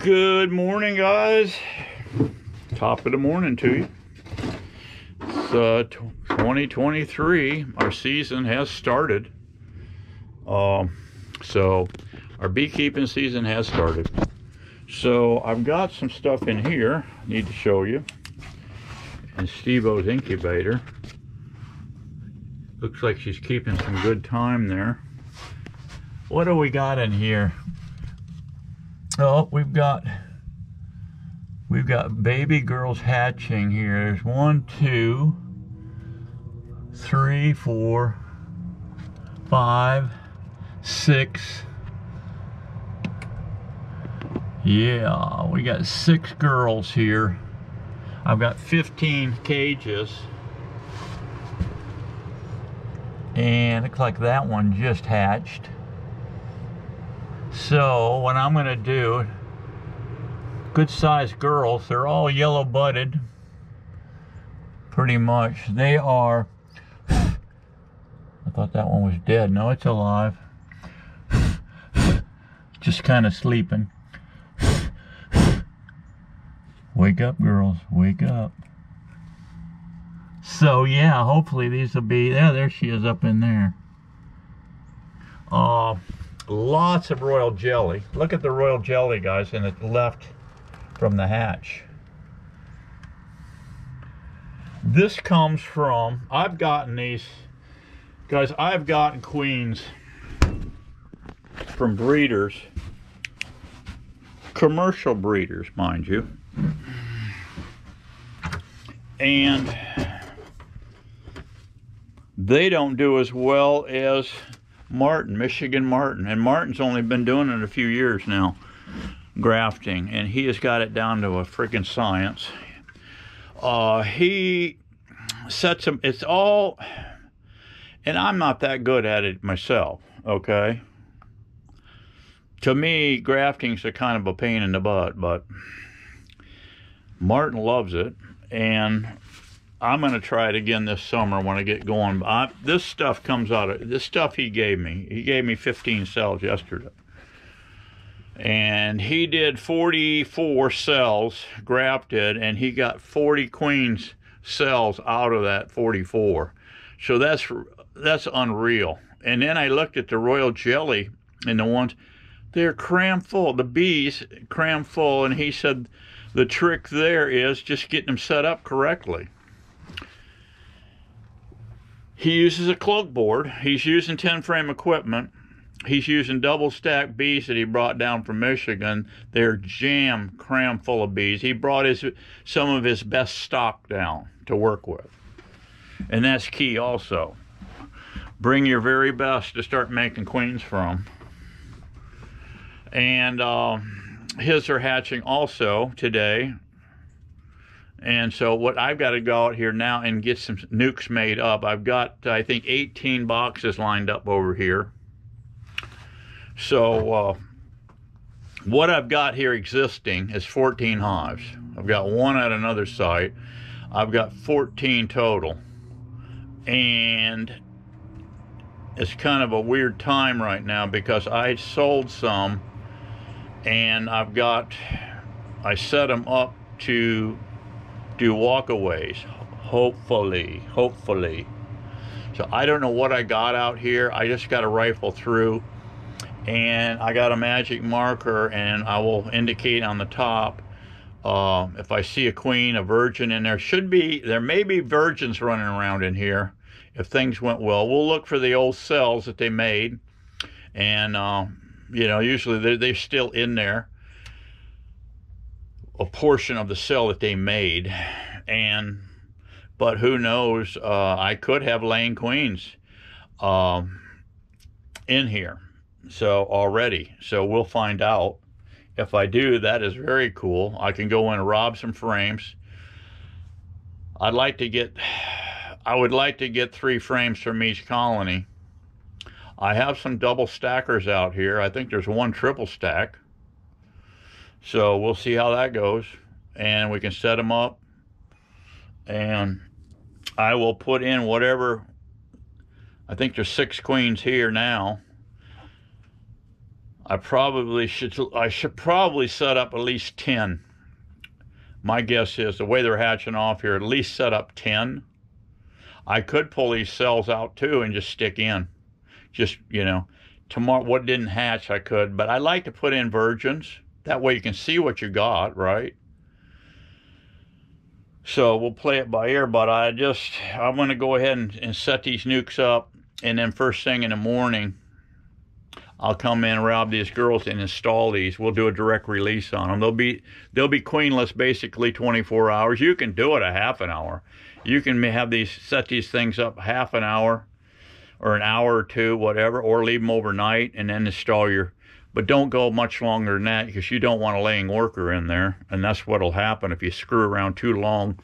Good morning, guys. Top of the morning to you. It's 2023. Our season has started. So our beekeeping season has started. So I've got some stuff in here I need to show you. And Steveo's incubator. Looks like she's keeping some good time there. What do we got in here? Oh, we've got baby girls hatching here. There's 1, 2, 3, 4, 5, 6. Yeah, we got 6 girls here. I've got 15 cages. And looks like that one just hatched. So what I'm gonna do, good sized girls, they're all yellow budded, pretty much. They are, I thought that one was dead. No, it's alive. Just kind of sleeping. Wake up, girls, wake up. So yeah, hopefully these will be, yeah, there she is up in there. Lots of royal jelly. Look at the royal jelly, guys, and it left from the hatch. This comes from, I've gotten these, guys, I've gotten queens from breeders, commercial breeders, mind you. And they don't do as well as Martin, Michigan Martin. And Martin's only been doing it a few years now, grafting, and he has got it down to a freaking science. He sets them, it's all, and I'm not that good at it myself, okay? To me, grafting's a kind of a pain in the butt, but Martin loves it, and I'm going to try it again this summer when I get going. This stuff comes out of, this stuff he gave me. He gave me 15 cells yesterday. And he did 44 cells grafted, and he got 40 queens cells out of that 44. So that's unreal. And then I looked at the royal jelly and the ones, they're cram full. The bees cram full, and he said the trick there is just getting them set up correctly. He uses a Cloakboard. He's using 10-frame equipment. He's using double stack bees that he brought down from Michigan. They're cram full of bees. He brought some of his best stock down to work with. And that's key also. Bring your very best to start making queens from. And his are hatching also today. And so what I've got to go out here now and get some nukes made up. I've got, I think, 18 boxes lined up over here. So what I've got here existing is 14 hives. I've got one at another site. I've got 14 total. And it's kind of a weird time right now because I sold some, and I set them up to do walkaways, hopefully. So I don't know what I got out here. I just got to rifle through, and I got a magic marker, and I will indicate on the top if I see a queen, a virgin in there. There may be virgins running around in here if things went well. We'll look for the old cells that they made, and you know, usually they're still in there, a portion of the cell that they made. But who knows, I could have laying queens in here already, so we'll find out. If I do, that is very cool. I can go in and rob some frames. I would like to get 3 frames from each colony. I have some double stackers out here. I think there's one triple stack. So we'll see how that goes, and we can set them up, and I will put in whatever. I think there's 6 queens here now. I should probably set up at least 10. My guess is the way they're hatching off here, at least set up 10. I could pull these cells out too and just stick in. Just, you know, tomorrow, what didn't hatch I could, but I like to put in virgins. That way you can see what you got, right? So we'll play it by ear, but I'm going to go ahead and set these nukes up, and then first thing in the morning, I'll come in, rob these girls, and install these. We'll do a direct release on them. They'll be queenless basically 24 hours. You can do it a half an hour. You can set these things up half an hour or an hour or two, whatever, or leave them overnight and then install but don't go much longer than that, because you don't want a laying worker in there, and that's what'll happen if you screw around too long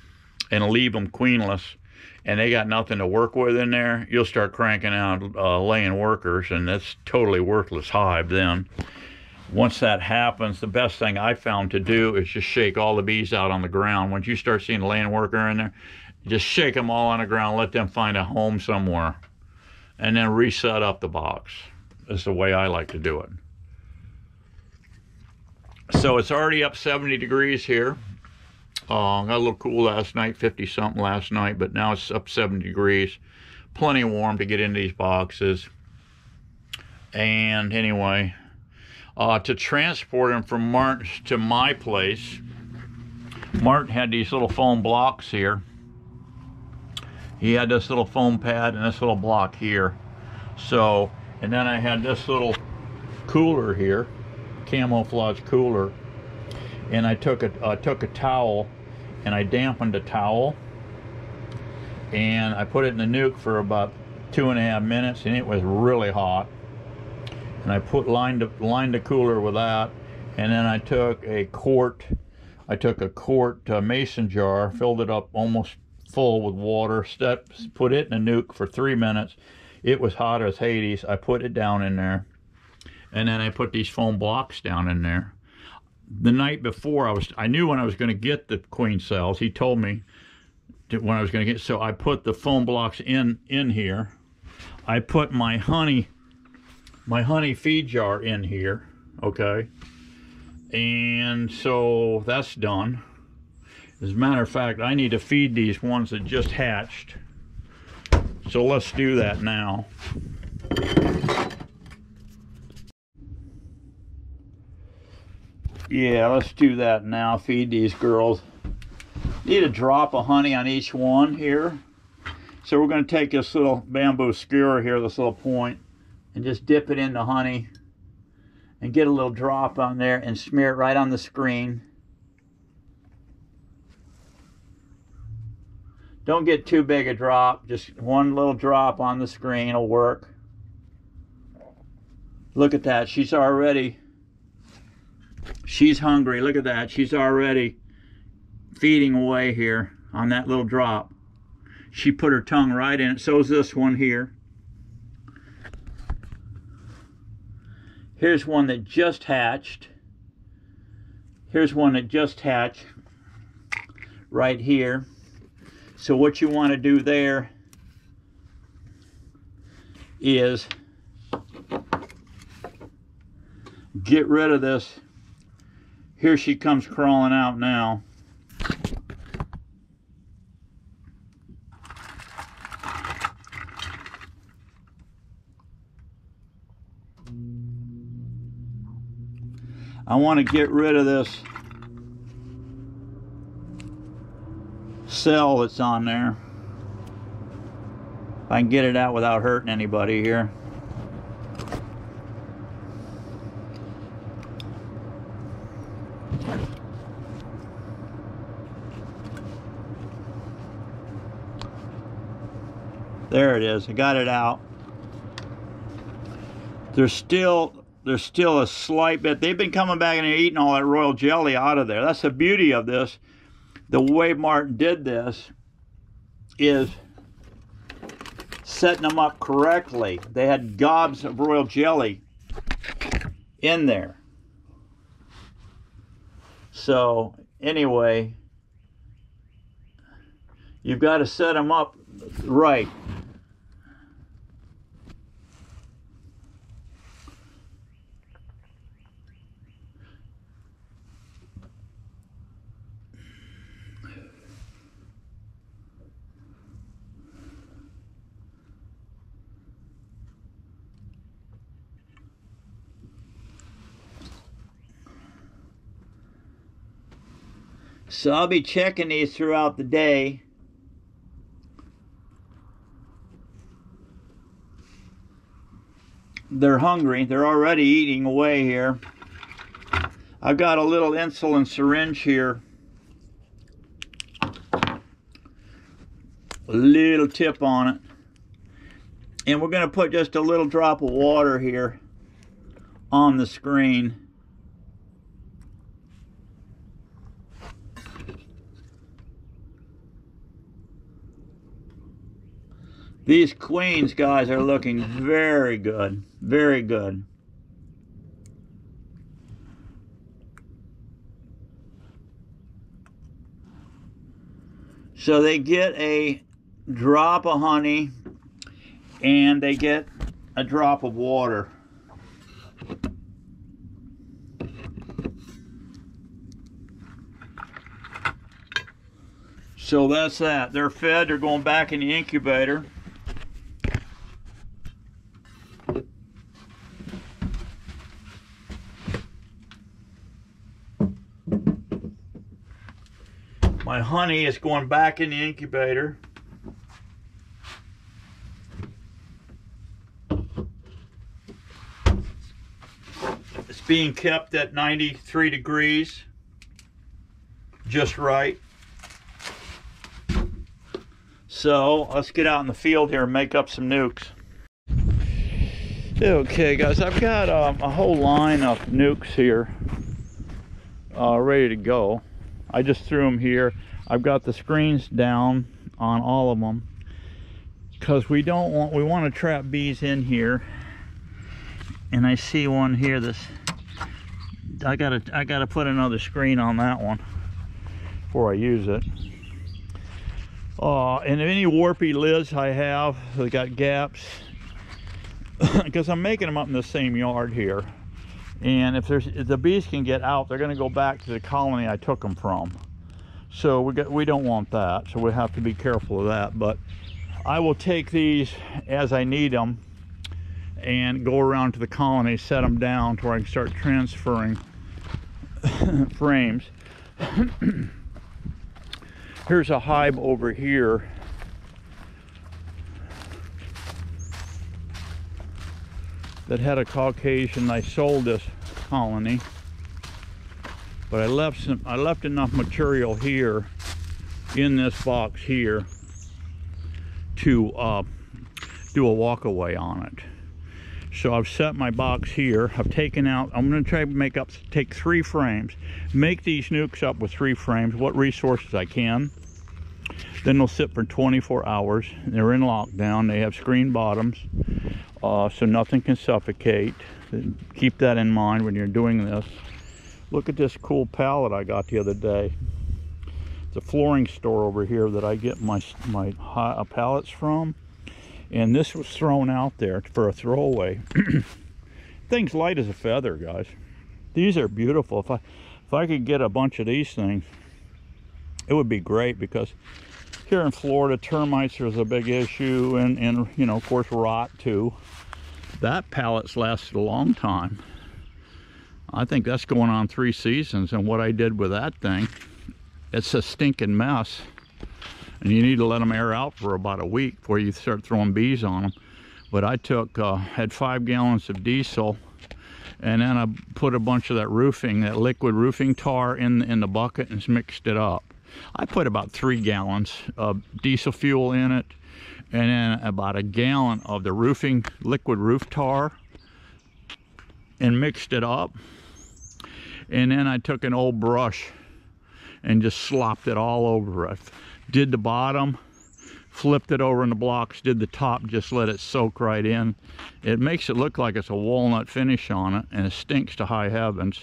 and leave them queenless and they got nothing to work with in there. You'll start cranking out laying workers, and that's totally worthless hive then. Once that happens, the best thing I found to do is just shake all the bees out on the ground. Once you start seeing a laying worker in there, just shake them all on the ground, let them find a home somewhere, and then reset up the box. That's the way I like to do it. So it's already up 70 degrees here. Got a little cool last night, 50 something last night, but now it's up 70 degrees. Plenty warm to get into these boxes. And anyway, to transport them from Martin to my place, Martin had these little foam blocks here. He had this little foam pad and this little block here. So, and then I had this little cooler here, camouflage cooler, and I took a towel and I dampened the towel and I put it in the nuke for about 2.5 minutes, and it was really hot. And I lined the cooler with that, and then I took a quart mason jar, filled it up almost full with water, put it in the nuke for 3 minutes. It was hot as Hades. I put it down in there, and then I put these foam blocks down in there. The night before, I knew when I was going to get the queen cells. He told me when I was going to get, so I put the foam blocks in here. I put my honey feed jar in here, okay? And so that's done. As a matter of fact, I need to feed these ones that just hatched. So let's do that now. Yeah, let's do that now. Feed these girls. Need a drop of honey on each one here. So we're going to take this little bamboo skewer here, this little point, and just dip it in the honey and get a little drop on there and smear it right on the screen. Don't get too big a drop, just one little drop on the screen will work. Look at that, she's hungry. Look at that, she's already feeding away here on that little drop. She put her tongue right in it. So is this one here. Here's one that just hatched. Here's one that just hatched right here. So what you want to do there is get rid of this. Here she comes crawling out now. I want to get rid of this cell that's on there. If I can get it out without hurting anybody here. There it is. I got it out. There's still a slight bit. They've been coming back and they're eating all that royal jelly out of there. That's the beauty of this. The way Martin did this is setting them up correctly. They had gobs of royal jelly in there. So anyway, you've got to set them up right. So I'll be checking these throughout the day. They're hungry. They're already eating away here. I've got a little insulin syringe here. A little tip on it. And we're going to put just a little drop of water here on the screen. These Queens, guys, are looking very good. Very good. So they get a drop of honey and they get a drop of water. So that's that. They're fed. They're going back in the incubator. My honey is going back in the incubator. It's being kept at 93 degrees, just right. So let's get out in the field here and make up some nukes. Okay guys, I've got a whole line of nukes here ready to go. I just threw them here. I've got the screens down on all of them because we want to trap bees in here. And I see one here that's I gotta put another screen on that one before I use it. And any warpy lids I have, they got gaps because I'm making them up in the same yard here. And if the bees can get out, they're going to go back to the colony I took them from. So we don't want that. So we have to be careful of that. But I will take these as I need them and go around to the colony, set them down to where I can start transferring frames. Here's a hive over here. That had a Caucasian. I sold this colony, but I left enough material here in this box here to do a walk-away on it. So I've set my box here. I've taken out, I'm going to try to take 3 frames, make these nukes up with 3 frames, what resources I can. Then they'll sit for 24 hours. They're in lockdown. They have screen bottoms, so nothing can suffocate. Keep that in mind when you're doing this. Look at this cool pallet I got the other day. It's a flooring store over here that I get my pallets from. And this was thrown out there for a throwaway. Thing's light as a feather, guys. These are beautiful. If I could get a bunch of these things, it would be great, because here in Florida, termites is a big issue, and you know, of course, rot too. That pallet's lasted a long time. I think that's going on 3 seasons, and what I did with that thing, it's a stinking mess. And you need to let them air out for about a week before you start throwing bees on them. But I had 5 gallons of diesel, and then I put a bunch of that liquid roofing tar in the bucket and mixed it up. I put about 3 gallons of diesel fuel in it, and then about a gallon of the liquid roof tar, and mixed it up. And then I took an old brush and just slopped it all over. I did the bottom, flipped it over in the blocks, did the top, just let it soak right in. It makes it look like it's a walnut finish on it, and it stinks to high heavens.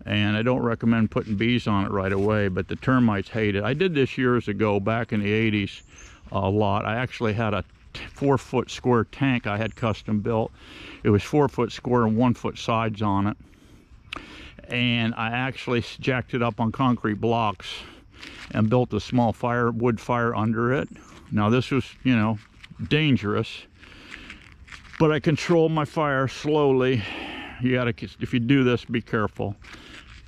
And I don't recommend putting bees on it right away, but the termites hate it. I did this years ago, back in the 80s, a lot. I actually had a 4-foot square tank I had custom built. It was 4 foot square and 1 foot sides on it. And I actually jacked it up on concrete blocks and built a small wood fire under it. Now this was, you know, dangerous, but I controlled my fire slowly. You gotta, if you do this, be careful.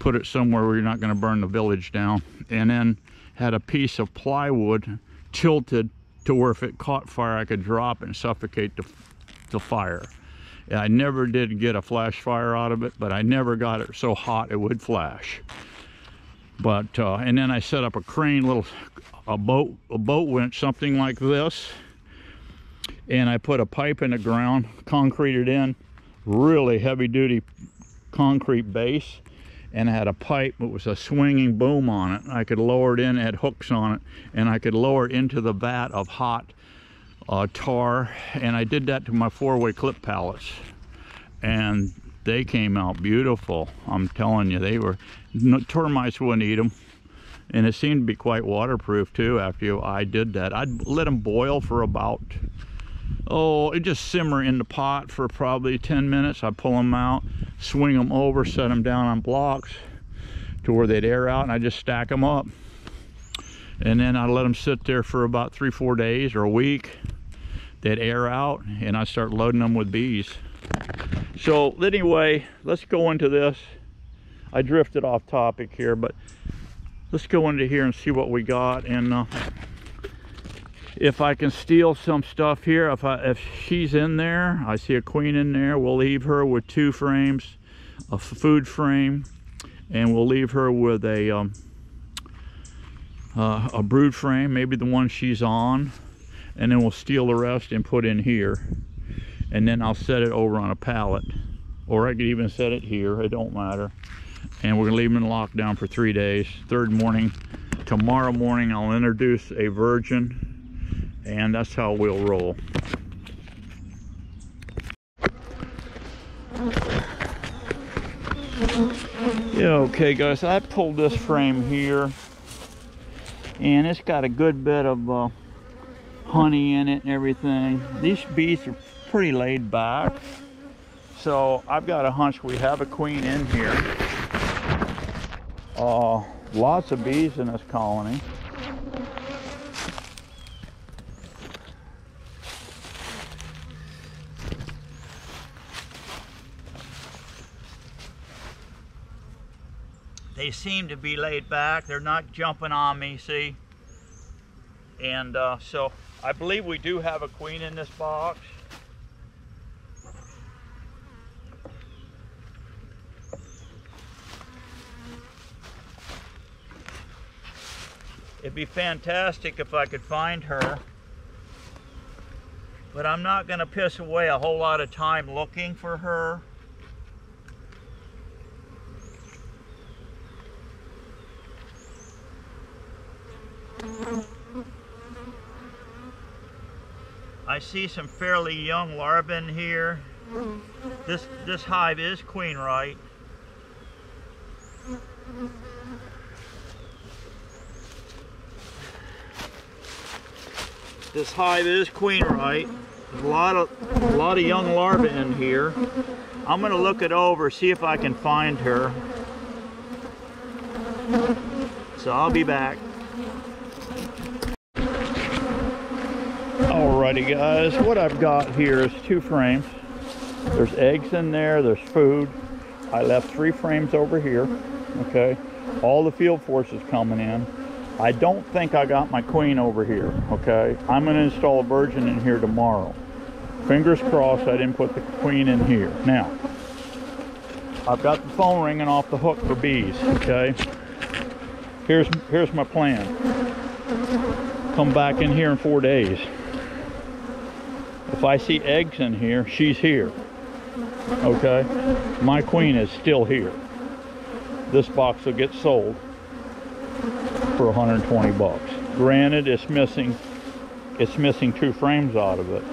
put it somewhere where you're not going to burn the village down. And then had a piece of plywood tilted to where if it caught fire, I could drop it and suffocate the fire. I never did get a flash fire out of it, but I never got it so hot it would flash. But and then I set up a crane, a boat winch, something like this, and I put a pipe in the ground, concreted in, really heavy duty concrete base, and I had a pipe that was a swinging boom on it. I could lower it in, it had hooks on it, and I could lower it into the vat of hot tar, and I did that to my 4-way clip pallets, and they came out beautiful. I'm telling you, they were, termites wouldn't eat them, and it seemed to be quite waterproof too. After I did that, I'd let them boil for about, it just simmer in the pot for probably 10 minutes. I'd pull them out, swing them over, set them down on blocks to where they'd air out, and I just stack them up, and then I let them sit there for about 3-4 days or a week. They'd air out, and I start loading them with bees. So anyway, let's go into this. I drifted off topic here, but let's go into here and see what we got. And if I can steal some stuff here, if she's in there, I see a queen in there, we'll leave her with 2 frames, a food frame, and we'll leave her with a brood frame, maybe the one she's on, and then we'll steal the rest and put in here, and then I'll set it over on a pallet, or I could even set it here, it don't matter. And we're gonna leave them in lockdown for 3 days. Tomorrow morning I'll introduce a virgin, and that's how we'll roll. Yeah, okay guys, I pulled this frame here, and it's got a good bit of honey in it and everything. These bees are pretty laid back, so I've got a hunch we have a queen in here. Lots of bees in this colony. They seem to be laid back. They're not jumping on me, see? And so I believe we do have a queen in this box. It'd be fantastic if I could find her, but I'm not going to piss away a whole lot of time looking for her. I see some fairly young larvae in here. This hive is queen right. This hive is queen right. There's a lot of young larvae in here. I'm gonna look it over, see if I can find her. So I'll be back. Alrighty guys, what I've got here is 2 frames. There's eggs in there, there's food. I left 3 frames over here, okay? All the field forces coming in. I don't think I got my queen over here, okay? I'm gonna install a virgin in here tomorrow. Fingers crossed I didn't put the queen in here. Now, I've got the phone ringing off the hook for bees, okay? Here's my plan. Come back in here in 4 days. If I see eggs in here, she's here, okay? My queen is still here. This box will get sold for 120 bucks. Granted, it's missing 2 frames out of it,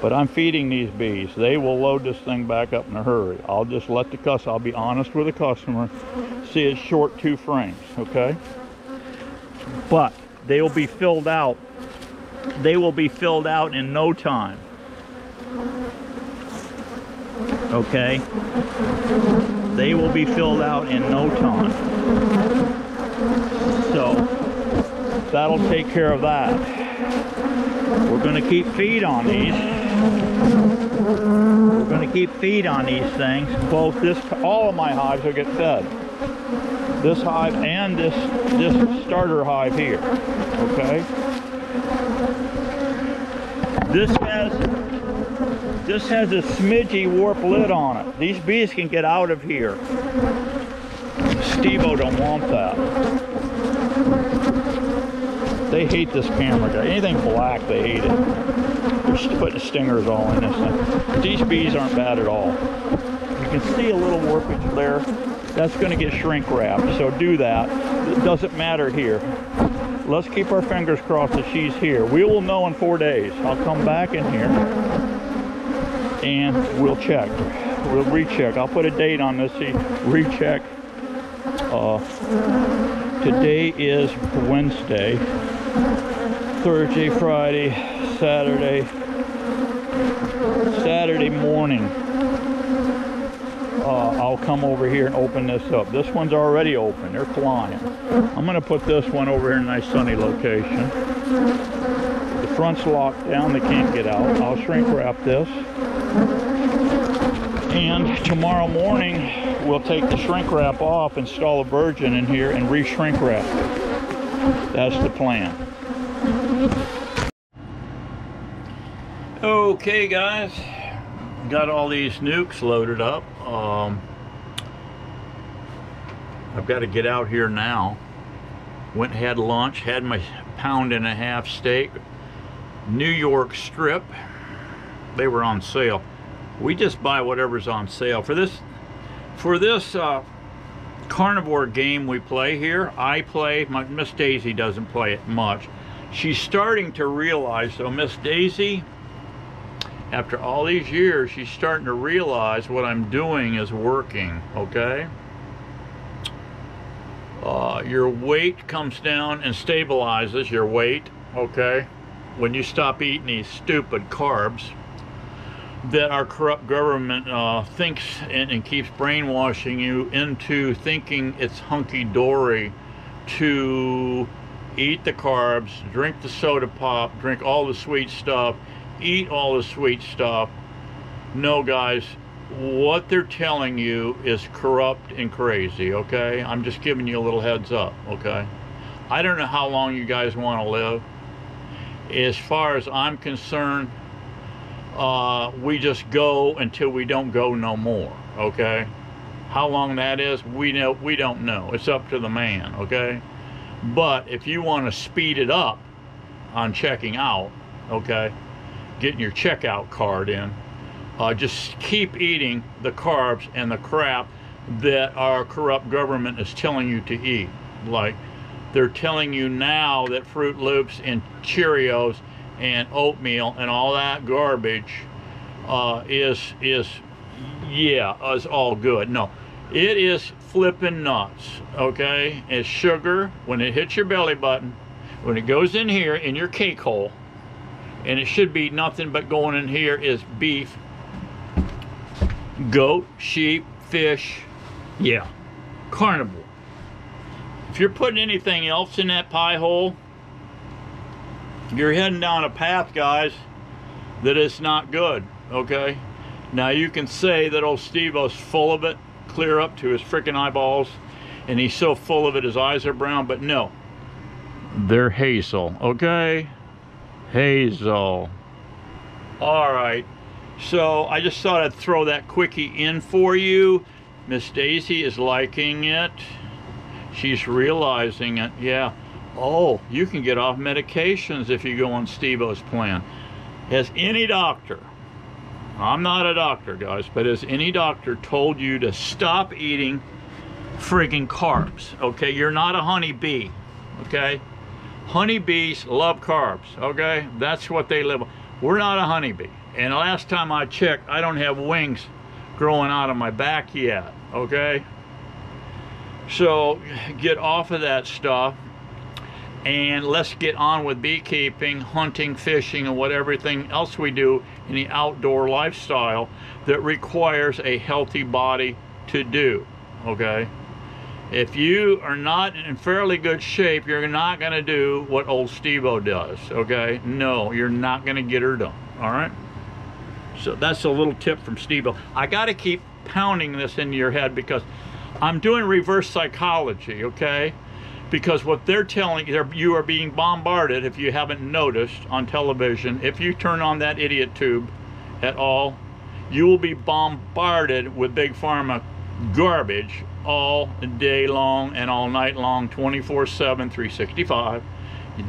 but I'm feeding these bees. They will load this thing back up in a hurry. I'll just let I'll be honest with the customer, see it's short 2 frames, okay? But they will be filled out. They will be filled out in no time, okay? They will be filled out in no time. So that'll take care of that. We're going to keep feed on these. We're going to keep feed on these things. Both all of my hives will get fed. This hive and this starter hive here. Okay. This has a smidgy warp lid on it. These bees can get out of here. Steveo don't want that. They hate this camera guy. Anything black, they hate it. They're just putting stingers all in this thing. But these bees aren't bad at all. You can see a little warpage there. That's going to get shrink wrapped, so do that. It doesn't matter here. Let's keep our fingers crossed that she's here. We will know in 4 days. I'll come back in here and we'll check. We'll recheck. I'll put a date on this, see, recheck. Today is Wednesday, Thursday, Friday, Saturday morning. I'll come over here and open this up. This one's already open. They're flying. I'm going to put this one over here in a nice sunny location. The front's locked down. They can't get out. I'll shrink wrap this. And tomorrow morning, we'll take the shrink wrap off, install a virgin in here, and re-shrink wrap. That's the plan. Okay, guys. Got all these nukes loaded up. I've got to get out here now. Went and had lunch, had my £1.5 steak, New York strip. They were on sale. We just buy whatever's on sale. For this carnivore game we play here, I play. Miss Daisy doesn't play it much. She's starting to realize, though, Miss Daisy, after all these years, she's starting to realize what I'm doing is working, okay? Your weight comes down and stabilizes your weight, okay? When you stop eating these stupid carbs that our corrupt government thinks and keeps brainwashing you into thinking it's hunky-dory to eat the carbs, drink the soda pop, drink all the sweet stuff, eat all the sweet stuff. No, guys, what they're telling you is corrupt and crazy, okay? I'm just giving you a little heads up, okay? I don't know how long you guys want to live. As far as I'm concerned, we just go until we don't go no more, okay? How long that is, we don't know. It's up to the man, okay? But if you want to speed it up on checking out, okay, getting your checkout card in, just keep eating the carbs and the crap that our corrupt government is telling you to eat. Like, they're telling you now that Fruit Loops and Cheerios and oatmeal and all that garbage is all good. No, it is flipping nuts, okay? It's sugar. When it hits your belly button, when it goes in here in your cake hole, and it should be nothing but going in here is beef, goat, sheep, fish, yeah, carnivore. If you're putting anything else in that pie hole, you're heading down a path, guys, that is not good, okay? Now you can say that old Steveo's full of it, clear up to his freaking eyeballs, and he's so full of it his eyes are brown, but no, they're hazel, okay? Hazel. All right, so I just thought I'd throw that quickie in for you. Miss Daisy is liking it. She's realizing it, yeah. Oh, you can get off medications if you go on Steveo's plan. Has any doctor, I'm not a doctor, guys, but has any doctor told you to stop eating friggin' carbs, okay? You're not a honeybee, okay? Honeybees love carbs, okay? That's what they live on. We're not a honeybee. And the last time I checked, I don't have wings growing out of my back yet, okay? So get off of that stuff and let's get on with beekeeping, hunting, fishing, and everything else we do in the outdoor lifestyle that requires a healthy body to do, okay? If you are not in fairly good shape, you're not going to do what old Steveo does, okay? No, you're not going to get her done, all right? So that's a little tip from Steveo. I got to keep pounding this into your head because I'm doing reverse psychology, okay? Because what they're telling you are being bombarded, if you haven't noticed on television, if you turn on that idiot tube at all, you will be bombarded with big pharma garbage all day long and all night long, 24/7, 365.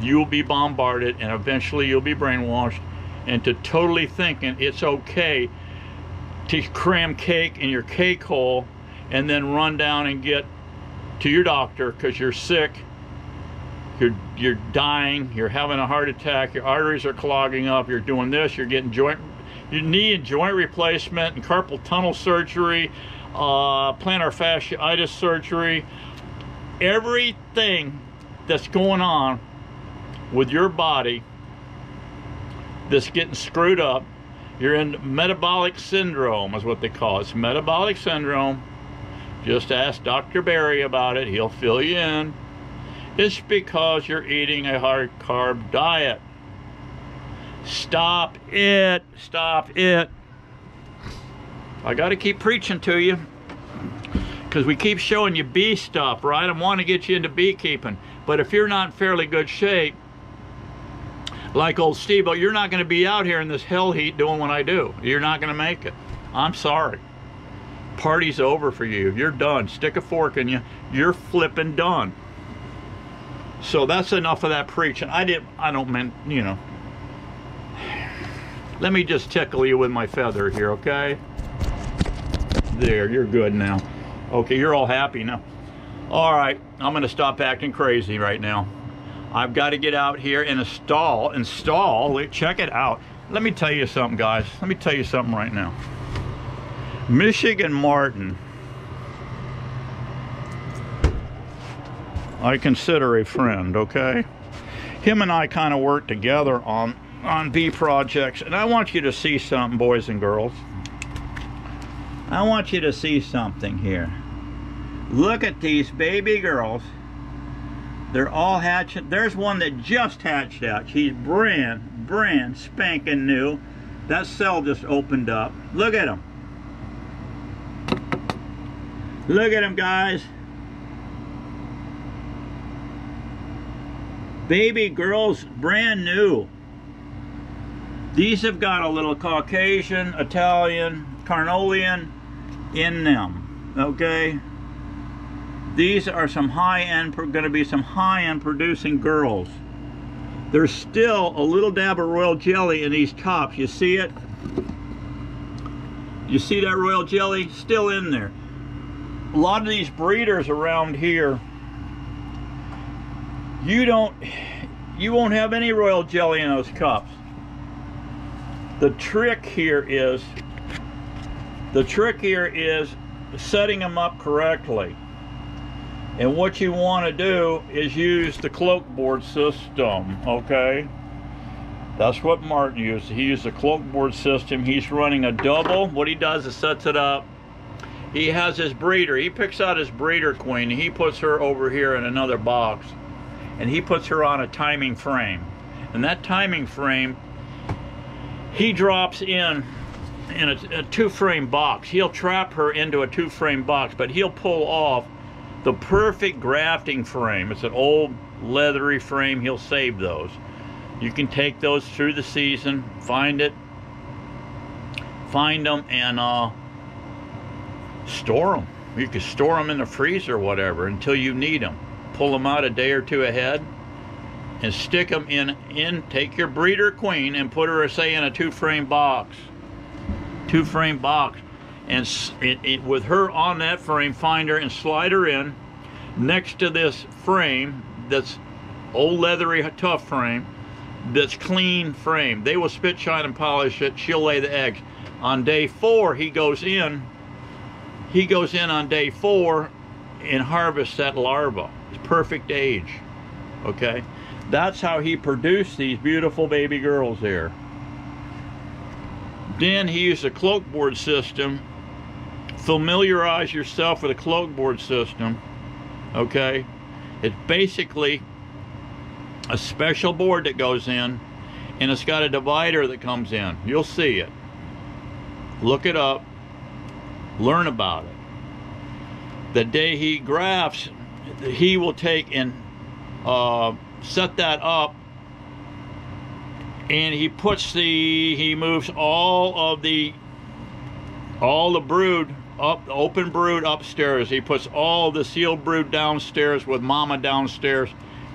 You'll be bombarded, and eventually you'll be brainwashed into totally thinking it's okay to cram cake in your cake hole and then run down and get to your doctor because you're sick, you're dying, you're having a heart attack, your arteries are clogging up, you're doing this, you're getting knee and joint replacement and carpal tunnel surgery, plantar fasciitis surgery. Everything that's going on with your body that's getting screwed up, you're in metabolic syndrome is what they call it. It's metabolic syndrome. Just ask Dr. Barry about it. He'll fill you in. It's because you're eating a high carb diet. Stop it. Stop it. I got to keep preaching to you because we keep showing you bee stuff, right? I want to get you into beekeeping. But if you're not in fairly good shape, like old Steveo, you're not going to be out here in this hell heat doing what I do. You're not going to make it. I'm sorry. Party's over for you. You're done. Stick a fork in you. You're flipping done. So that's enough of that preaching. I don't mean, you know. Let me just tickle you with my feather here, okay? There, you're good now. Okay, you're all happy now. All right, I'm going to stop acting crazy right now. I've got to get out here and install, check it out. Let me tell you something, guys. Let me tell you something right now. Michigan Martin, I consider a friend, okay? Him and I kind of work together on bee projects, and I want you to see something, boys and girls. I want you to see something here. Look at these baby girls. They're all hatching. There's one that just hatched out. She's brand spanking new. That cell just opened up. Look at them. Look at them, guys. Baby girls, brand new. These have got a little Caucasian, Italian, Carnolian in them, okay? These are some high-end, going to be some high-end producing girls. There's still a little dab of royal jelly in these tops. You see it? You see that royal jelly? Still in there. A lot of these breeders around here, you won't have any royal jelly in those cups. The trick here is setting them up correctly. And what you want to do is use the Cloakboard system, okay? That's what Martin used. He used the Cloakboard system. He's running a double. What he does is sets it up. He has his breeder. He picks out his breeder queen. And he puts her over here in another box. And he puts her on a timing frame. And that timing frame, he drops in a two-frame box. He'll trap her into a two-frame box, but he'll pull off the perfect grafting frame. It's an old leathery frame. He'll save those. You can take those through the season, find them, and store them. You can store them in the freezer or whatever until you need them. Pull them out a day or two ahead and stick them in take your breeder queen and put her, say, in a two-frame box. Two-frame box. And with her on that frame, find her and slide her in next to this frame that's old leathery tough frame, that's clean frame. They will spit, shine, and polish it. She'll lay the eggs. On day 4, he goes in on day 4 and harvests that larva. It's perfect age, okay? That's how he produced these beautiful baby girls there. Then he used a Cloakboard system. Familiarize yourself with a Cloakboard system, okay? It's basically a special board that goes in, and it's got a divider that comes in. You'll see it. Look it up, learn about it. The day he grafts, he will take and set that up, and he moves all the brood up, the open brood upstairs. He puts all the sealed brood downstairs with mama downstairs,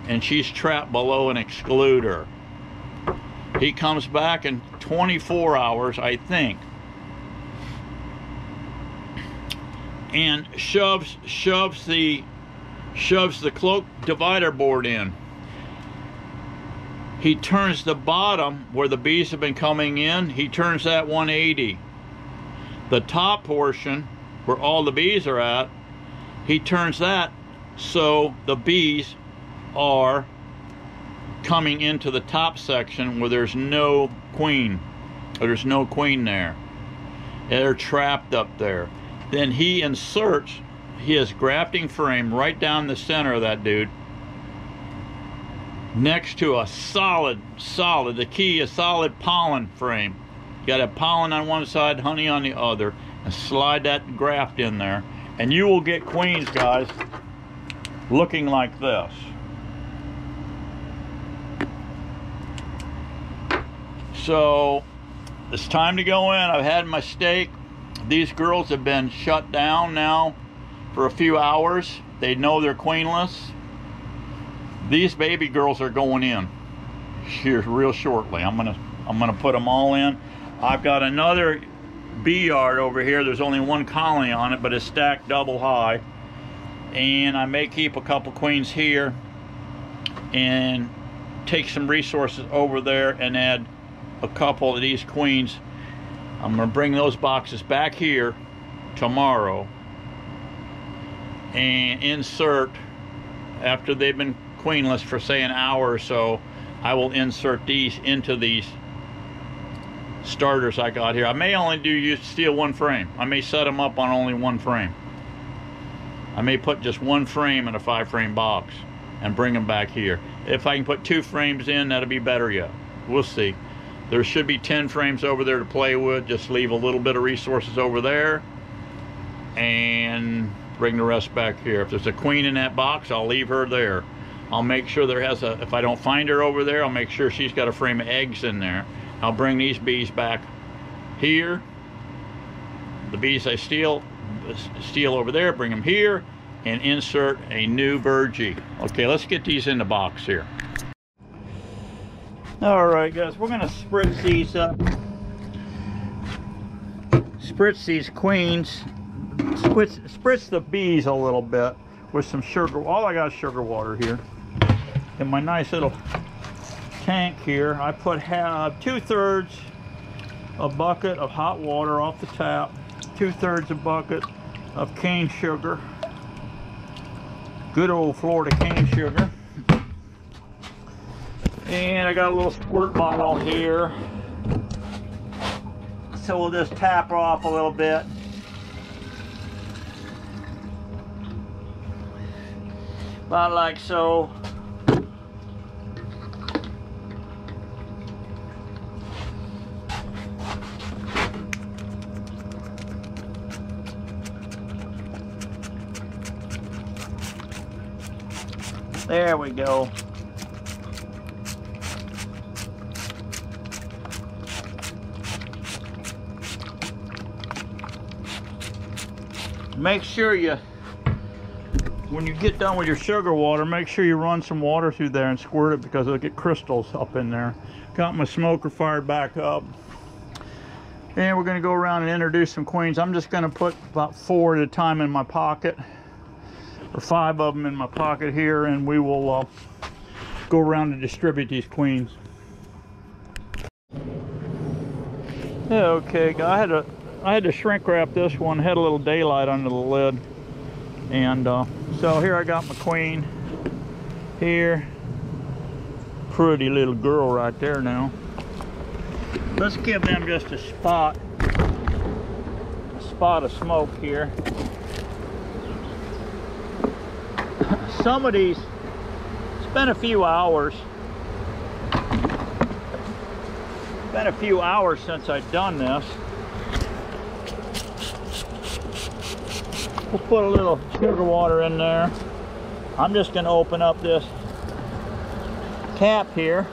and she's trapped below an excluder. He comes back in 24 hours, I think, and shoves the cloak divider board in. He turns the bottom where the bees have been coming in, he turns that 180. The top portion where all the bees are at, he turns that so the bees are coming into the top section where there's no queen. There's no queen there. They're trapped up there. Then he inserts his grafting frame right down the center of that dude, next to a solid, the key is solid pollen frame. You gotta have pollen on one side, honey on the other, and slide that graft in there, and you will get queens, guys, looking like this. So it's time to go in. I've had my steak. These girls have been shut down now for a few hours. They know they're queenless. These baby girls are going in here real shortly. I'm gonna put them all in. I've got another bee yard over here. There's only one colony on it, but it's stacked double high, and I may keep a couple queens here and take some resources over there and add a couple of these queens. I'm gonna bring those boxes back here tomorrow and insert, after they've been queenless for say an hour or so, I will insert these into these starters I got here. I may only steal one frame. I may set them up on only one frame. I may put just one frame in a 5-frame box and bring them back here. If I can put 2 frames in, that'll be better yet. We'll see. There should be 10 frames over there to play with. Just leave a little bit of resources over there and bring the rest back here. If there's a queen in that box, I'll leave her there. I'll make sure there has a, if I don't find her over there, I'll make sure she's got a frame of eggs in there. I'll bring these bees back here. The bees I steal over there, bring them here, and insert a new Virgie. Okay, let's get these in the box here. All right, guys, we're gonna spritz these up. Spritz these queens. Spritz the bees a little bit with some sugar. All I got is sugar water here. In my nice little tank here, I put 2/3 a bucket of hot water off the tap, 2/3 a bucket of cane sugar, good old Florida cane sugar, and I got a little squirt bottle here, so we'll just tap her off a little bit. About like so. There we go. Make sure when you get done with your sugar water, make sure you run some water through there and squirt it, because it'll get crystals up in there. Got my smoker fired back up. And we're gonna go around and introduce some queens. I'm just gonna put about 4 at a time in my pocket, or 5 of them in my pocket here, and we will go around and distribute these queens. Okay, I had to shrink wrap this one. Had a little daylight under the lid, and so here I got my queen here. Pretty little girl right there now. Let's give them just a spot of smoke here. Some of these, it's been a few hours. It's been a few hours since I've done this. We'll put a little sugar water in there. I'm just going to open up this cap here,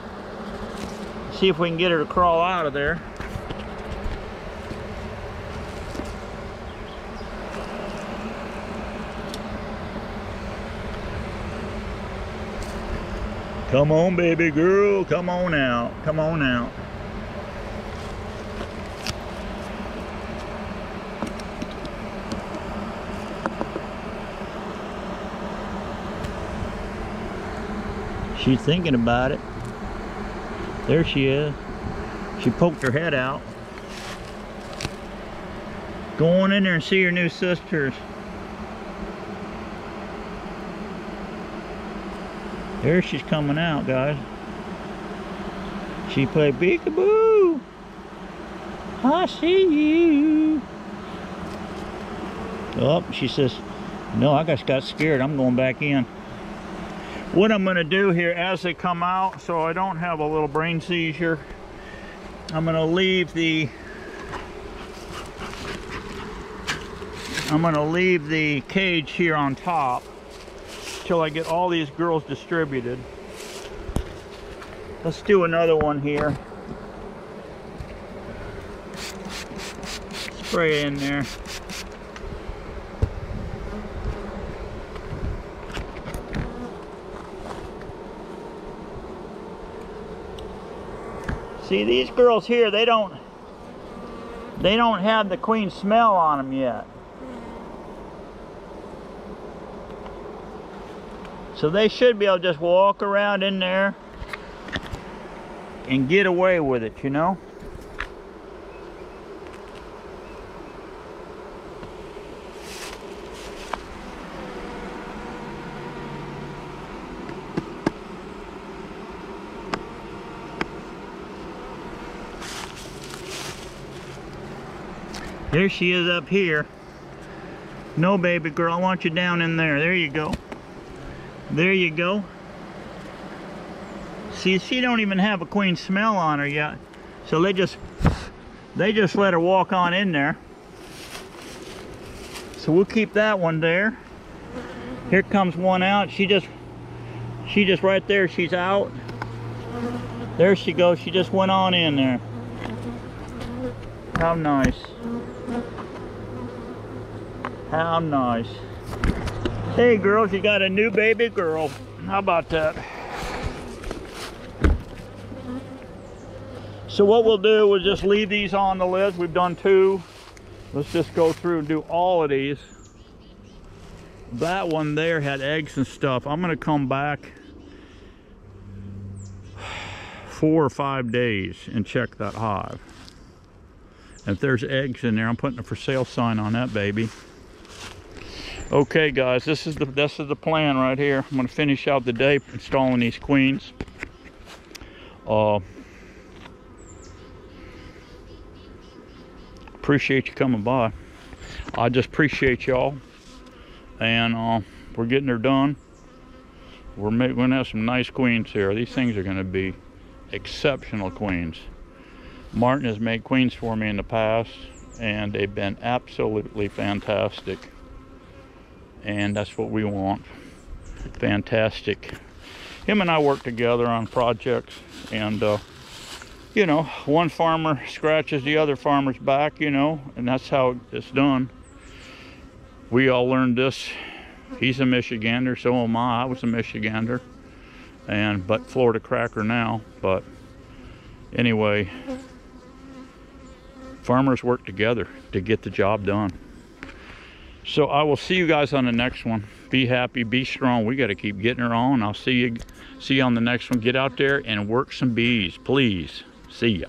see if we can get her to crawl out of there. Come on, baby girl, come on out, come on out. She's thinking about it. There she is. She poked her head out. Go on in there and see your new sisters. There she's coming out, guys. She played peekaboo. I see you. Oh, she says, no, I just got scared. I'm going back in. What I'm going to do here as they come out, so I don't have a little brain seizure, I'm going to leave the cage here on top till I get all these girls distributed. Let's do another one here. Spray it in there. See, these girls here, they don't have the queen smell on them yet. So they should be able to just walk around in there and get away with it, you know? There she is up here. No, baby girl, I want you down in there. There you go. There you go. See, she don't even have a queen smell on her yet. So they just let her walk on in there. So we'll keep that one there. Here comes one out. She just right there, she's out. There she goes. She just went on in there. How nice. How nice. Hey girls, you got a new baby girl. How about that? So what we'll do is just leave these on the list. We've done 2. Let's just go through and do all of these. That one there had eggs and stuff. I'm gonna come back 4 or 5 days and check that hive. If there's eggs in there, I'm putting a for sale sign on that baby. Okay guys, this is the plan right here. I'm gonna finish out the day installing these queens. Appreciate you coming by. I just appreciate y'all. And we're getting her done. We're gonna have some nice queens here. These things are gonna be exceptional queens. Martin has made queens for me in the past, and they've been absolutely fantastic. And that's what we want. Fantastic. Him and I work together on projects, and you know, one farmer scratches the other farmer's back, you know, and that's how it's done. We all learned this. He's a Michigander, so am I. I was a Michigander, but Florida cracker now. But anyway, farmers work together to get the job done. So I will see you guys on the next one. Be happy, be strong. We got to keep getting her on. I'll see you on the next one. Get out there and work some bees, please. See ya.